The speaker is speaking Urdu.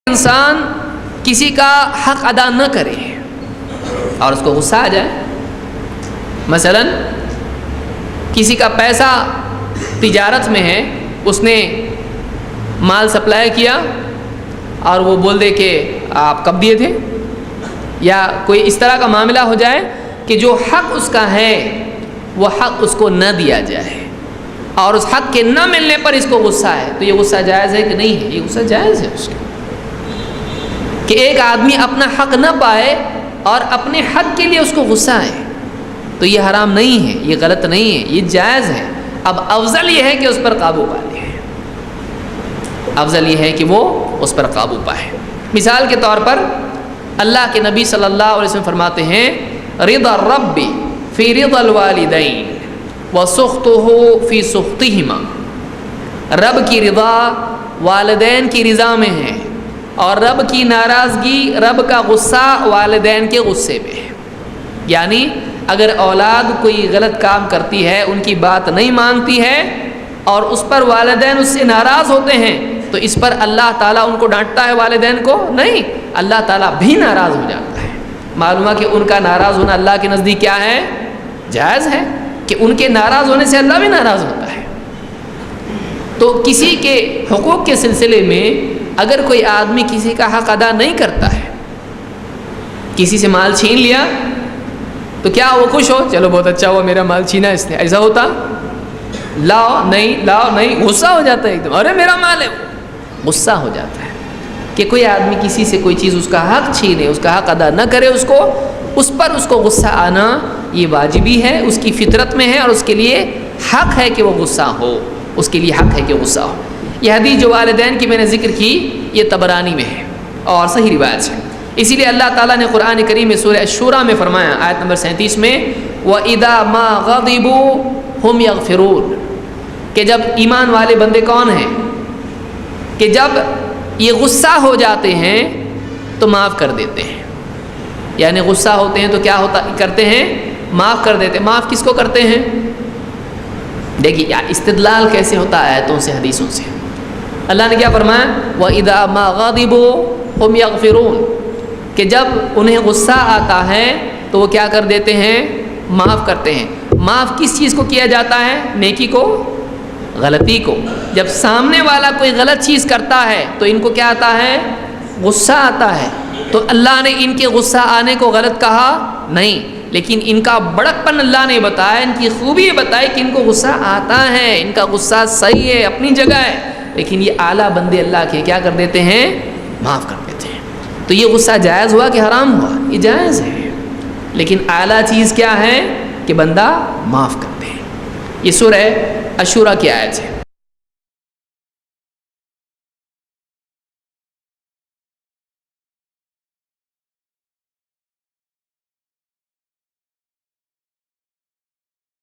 انسان کسی کا حق ادا نہ کرے اور اس کو غصہ آ جائے، مثلا کسی کا پیسہ تجارت میں ہے، اس نے مال سپلائی کیا اور وہ بول دے کہ آپ کب دیے تھے، یا کوئی اس طرح کا معاملہ ہو جائے کہ جو حق اس کا ہے وہ حق اس کو نہ دیا جائے اور اس حق کے نہ ملنے پر اس کو غصہ ہے، تو یہ غصہ جائز ہے کہ نہیں ہے؟ یہ غصہ جائز ہے اس کا، کہ ایک آدمی اپنا حق نہ پائے اور اپنے حق کے لیے اس کو غصہ ہے، تو یہ حرام نہیں ہے، یہ غلط نہیں ہے، یہ جائز ہے۔ اب افضل یہ ہے کہ اس پر قابو پا لے، افضل یہ ہے کہ وہ اس پر قابو پائے۔ مثال کے طور پر اللہ کے نبی صلی اللہ علیہ وسلم فرماتے ہیں رضا الرب فی رضا الوالدین وسخطہ فی سخطہما، رب کی رضا والدین کی رضا میں ہے اور رب کی ناراضگی، رب کا غصہ والدین کے غصے میں ہے۔ یعنی اگر اولاد کوئی غلط کام کرتی ہے، ان کی بات نہیں مانتی ہے اور اس پر والدین اس سے ناراض ہوتے ہیں، تو اس پر اللہ تعالیٰ ان کو ڈانٹتا ہے والدین کو؟ نہیں، اللہ تعالیٰ بھی ناراض ہو جاتا ہے۔ معلوم ہے کہ ان کا ناراض ہونا اللہ کے نزدیک کیا ہے؟ جائز ہے، کہ ان کے ناراض ہونے سے اللہ بھی ناراض ہوتا ہے۔ تو کسی کے حقوق کے سلسلے میں اگر کوئی آدمی کسی کا حق ادا نہیں کرتا ہے، کسی سے مال چھین لیا، تو کیا وہ خوش ہو؟ چلو بہت اچھا ہوا، میرا مال چھینا اس نے، ایسا ہوتا؟ لاؤ نہیں، غصہ ہو جاتا ہے ایک دم، ارے میرا مال ہے، غصہ ہو جاتا ہے کہ کوئی آدمی کسی سے کوئی چیز اس کا حق چھینے، اس کا حق ادا نہ کرے، اس پر اس کو غصہ آنا یہ واجبی ہے، اس کی فطرت میں ہے اور اس کے لیے حق ہے کہ وہ غصہ ہو، اس کے لیے حق ہے کہ غصہ ہو۔ یہ حدیث جو والدین کی میں نے ذکر کی، یہ طبرانی میں ہے اور صحیح روایت ہے۔ اسی لیے اللہ تعالیٰ نے قرآن کریم میں سورہ الشورى میں فرمایا، آیت نمبر 37 میں وَإِذَا مَا غَضِبُوا هُمْ يَغْفِرُونَ، کہ جب ایمان والے بندے کون ہیں کہ جب یہ غصہ ہو جاتے ہیں تو معاف کر دیتے ہیں، یعنی غصہ ہوتے ہیں تو کیا کرتے ہیں؟ معاف کر دیتے ہیں۔ معاف کس کو کرتے ہیں؟ دیکھیے استدلال کیسے ہوتا ہے آیتوں سے، حدیثوں سے۔ اللہ نے کیا فرمایا؟ وَإِذَا مَا غَضِبُوا هُمْ يَغْفِرُونَ، کہ جب انہیں غصہ آتا ہے تو وہ کیا کر دیتے ہیں؟ معاف کرتے ہیں۔ معاف کس چیز کو کیا جاتا ہے؟ نیکی کو، غلطی کو۔ جب سامنے والا کوئی غلط چیز کرتا ہے تو ان کو کیا آتا ہے؟ غصہ آتا ہے۔ تو اللہ نے ان کے غصہ آنے کو غلط کہا نہیں، لیکن ان کا بڑکپن اللہ نے بتایا، ان کی خوبی یہ بتائی کہ ان کو غصہ آتا ہے، ان کا غصہ صحیح ہے، اپنی جگہ ہے، لیکن یہ اعلیٰ بندے اللہ کے کیا کر دیتے ہیں؟ معاف کر دیتے ہیں۔ تو یہ غصہ جائز ہوا کہ حرام ہوا؟ یہ جائز ہے، لیکن اعلیٰ چیز کیا ہے؟ کہ بندہ معاف کرتے ہیں۔ یہ سورہ الشورى کی آیت ہے۔